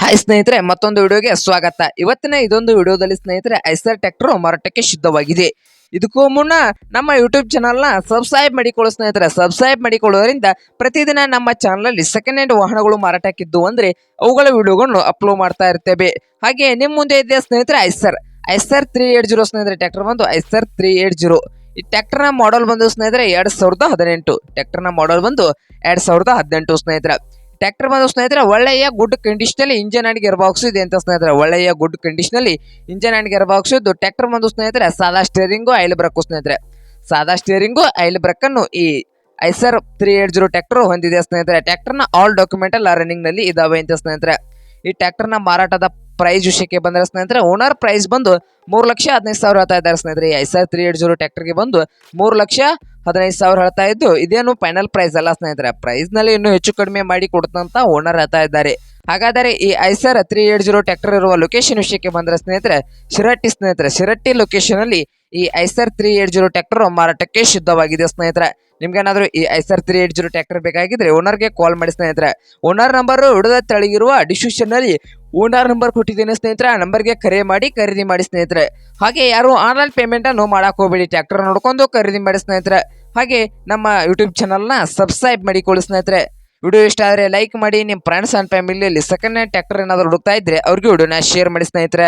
Hi ಸ್ನೇಹಿತರೆ, ಮತ್ತೊಂದು ವಿಡಿಯೋಗೆ ಸ್ವಾಗತ. ಇವತ್ತಿನ ಇದೊಂದು ವಿಡಿಯೋದಲ್ಲಿ ಸ್ನೇಹಿತರೆ ಐಸರ್ ಟ್ರ್ಯಾಕ್ಟರ್ ಮಾರಾಟಕ್ಕೆ ಸಿದ್ಧವಾಗಿದೆ. ಇದಕ್ಕೂ ಮುನ್ನ ನಮ್ಮ ಯೂಟ್ಯೂಬ್ ಚಾನಲ್ನ ಸಬ್ಸ್ಕ್ರೈಬ್ ಮಾಡಿಕೊಳ್ಳೋ ಸ್ನೇಹಿತರೆ. ಸಬ್ಸ್ಕ್ರೈಬ್ ಮಾಡಿಕೊಳ್ಳೋದ್ರಿಂದ ಪ್ರತಿದಿನ ನಮ್ಮ ಚಾನಲಲ್ಲಿ ಸೆಕೆಂಡ್ ಹ್ಯಾಂಡ್ ವಾಹನಗಳು ಮಾರಾಟಕ್ಕಿದ್ದು ಅಂದ್ರೆ ಅವುಗಳ ವಿಡಿಯೋಗಳನ್ನು ಅಪ್ಲೋಡ್ ಮಾಡ್ತಾ ಇರ್ತೇವೆ. ಹಾಗೆ ನಿಮ್ಮ ಮುಂದೆ ಇದೆ ಸ್ನೇಹಿತರೆ ಐಸರ್ 380 ಸ್ನೇಹಿತರೆ. ಟ್ರ್ಯಾಕ್ಟರ್ ಬಂದು ಐಸರ್ 380. ಈ ಟ್ರ್ಯಾಕ್ಟರ್ನ ಮಾಡೆಲ್ ಬಂದು ಸ್ನೇಹಿತರೆ 2018. ಟ್ರ್ಯಾಕ್ಟರ್ನ ಮಾಡೆಲ್ ಬಂದು 2018 ಸ್ನೇಹಿತರೆ. ಟ್ರ್ಯಾಕ್ಟರ್ ಬಂದು ಸ್ನೇಹಿತರೆ ಒಳ್ಳೆಯ ಗುಡ್ ಕಂಡೀಷನ್ ಅಲ್ಲಿ ಇಂಜನ್ ಅಂಡ್ ಗೇರ್ ಬಾಕ್ಸ್ ಇದೆ ಅಂತ ಸ್ನೇಹಿತರೆ. ಒಳ್ಳೆಯ ಗುಡ್ ಕಂಡೀಷನ್ ಅಲ್ಲಿ ಇಂಜನ್ ಅಂಡ್ ಗೇರ್ ಬಾಕ್ಸ್ ಇದ್ದು ಟ್ರ್ಯಾಕ್ಟರ್ ಬಂದು ಸ್ನೇಹಿತರೆ ಸಾದಾ ಸ್ಟೇರಿಂಗು ಆಯಿಲ್ ಬ್ರೇಕ್ ಸ್ನೇಹಿತರೆ. ಸಾದಾ ಸ್ಟೇರಿಂಗು ಆಯಿಲ್ ಬ್ರೇಕ್ ಅನ್ನು ಈ ಐಸರ್ 380 ಟ್ರ್ಯಾಕ್ಟರ್ ಹೊಂದಿದೆ ಸ್ನೇಹಿತರೆ. ಟ್ರ್ಯಾಕ್ಟರ್ನ ಆಲ್ ಡಾಕ್ಯುಮೆಂಟ್ ಎಲ್ಲ ರನ್ನಿಂಗ್ ನಲ್ಲಿ ಇದಾವೆ ಅಂತ ಸ್ನೇಹಿತರೆ. ಈ ಟ್ರ್ಯಾಕ್ಟರ್ನ ಮಾರಾಟದ ಪ್ರೈಸ್ ವಿಷಯಕ್ಕೆ ಬಂದ್ರೆ ಸ್ನೇಹಿತರೆ ಓನರ್ ಪ್ರೈಸ್ ಬಂದು 3,15,000 ಹೇಳ್ತಾ ಇದ್ದಾರೆ ಸ್ನೇಹಿತರೆ. ಐಸರ್ 380 ಟ್ರ್ಯಾಕ್ಟರ್ಗೆ ಬಂದು 3,15,000 ಹೇಳ್ತಾ ಇದ್ದು ಇದೇನು ಫೈನಲ್ ಪ್ರೈಸ್ ಅಲ್ಲ ಸ್ನೇಹಿತರೆ. ಪ್ರೈಸ್ ನಲ್ಲಿ ಇನ್ನೂ ಹೆಚ್ಚು ಕಡಿಮೆ ಮಾಡಿ ಕೊಡುತ್ತಂತ ಓನರ್ ಹೇಳ್ತಾ ಇದ್ದಾರೆ. ಹಾಗಾದರೆ ಈ ಐಸರ್ 380 ಟ್ರ್ಯಾಕ್ಟರ್ ಇರುವ ಲೊಕೇಶನ್ ವಿಷಯಕ್ಕೆ ಬಂದ್ರೆ ಸ್ನೇಹಿತರೆ ಶಿರಟ್ಟಿ ಸ್ನೇಹಿತರೆ. ಶಿರಟ್ಟಿ ಲೊಕೇಶನ್ ಅಲ್ಲಿ ಈ ಐಸರ್ 380 ಟ್ರ್ಯಾಕ್ಟರ್ ಮಾರಾಟಕ್ಕೆ ಸಿದ್ಧವಾಗಿದೆ ಸ್ನೇಹಿತರೆ. ನಿಮ್ಗೇನಾದ್ರೂ ಈ ಐಸರ್ 380 ಟ್ರ್ಯಾಕ್ಟರ್ ಬೇಕಾಗಿದ್ರೆ ಓನರ್ಗೆ ಕಾಲ್ ಮಾಡಿ ಸ್ನೇಹಿತರೆ. ಓನರ್ ನಂಬರ್ ಹಿಡಿದ ತೆಳಗಿರುವ ಡಿಸ್ಕ್ರಿಪ್ಷನ್ ನಲ್ಲಿ ಓನರ್ ನಂಬರ್ ಕೊಟ್ಟಿದ್ದೇನೆ ಸ್ನೇಹಿತರೆ. ಆ ನಂಬರ್ಗೆ ಕರೆ ಮಾಡಿ ಖರೀದಿ ಮಾಡಿ ಸ್ನೇಹಿತರೆ. ಹಾಗೆ ಯಾರು ಆನ್ಲೈನ್ ಪೇಮೆಂಟ್ ಅನ್ನು ಮಾಡಕ್ ಹೋಗಬೇಡಿ, ಟ್ರ್ಯಾಕ್ಟರ್ ನೋಡ್ಕೊಂಡು ಖರೀದಿ ಮಾಡಿ ಸ್ನೇಹಿತರೆ. ಹಾಗೆ ನಮ್ಮ ಯೂಟ್ಯೂಬ್ ಚಾನಲ್ನ ಸಬ್ಸ್ಕ್ರೈಬ್ ಮಾಡಿಕೊಳ್ಳಿ ಸ್ನೇಹಿತರೆ. ವಿಡಿಯೋ ಇಷ್ಟ ಆದರೆ ಲೈಕ್ ಮಾಡಿ. ನಿಮ್ಮ ಫ್ರೆಂಡ್ಸ್ ಅಂಡ್ ಫ್ಯಾಮಿಲಿಯಲ್ಲಿ ಸೆಕೆಂಡ್ ಹ್ಯಾಂಡ್ ಟ್ರ್ಯಾಕ್ಟರ್ ಏನಾದರೂ ಹುಡುಕ್ತಾ ಇದ್ರೆ ಅವ್ರಿಗೆ ವಿಡಿಯೋನ ಶೇರ್ ಮಾಡಿ ಸ್ನೇಹಿತರೆ.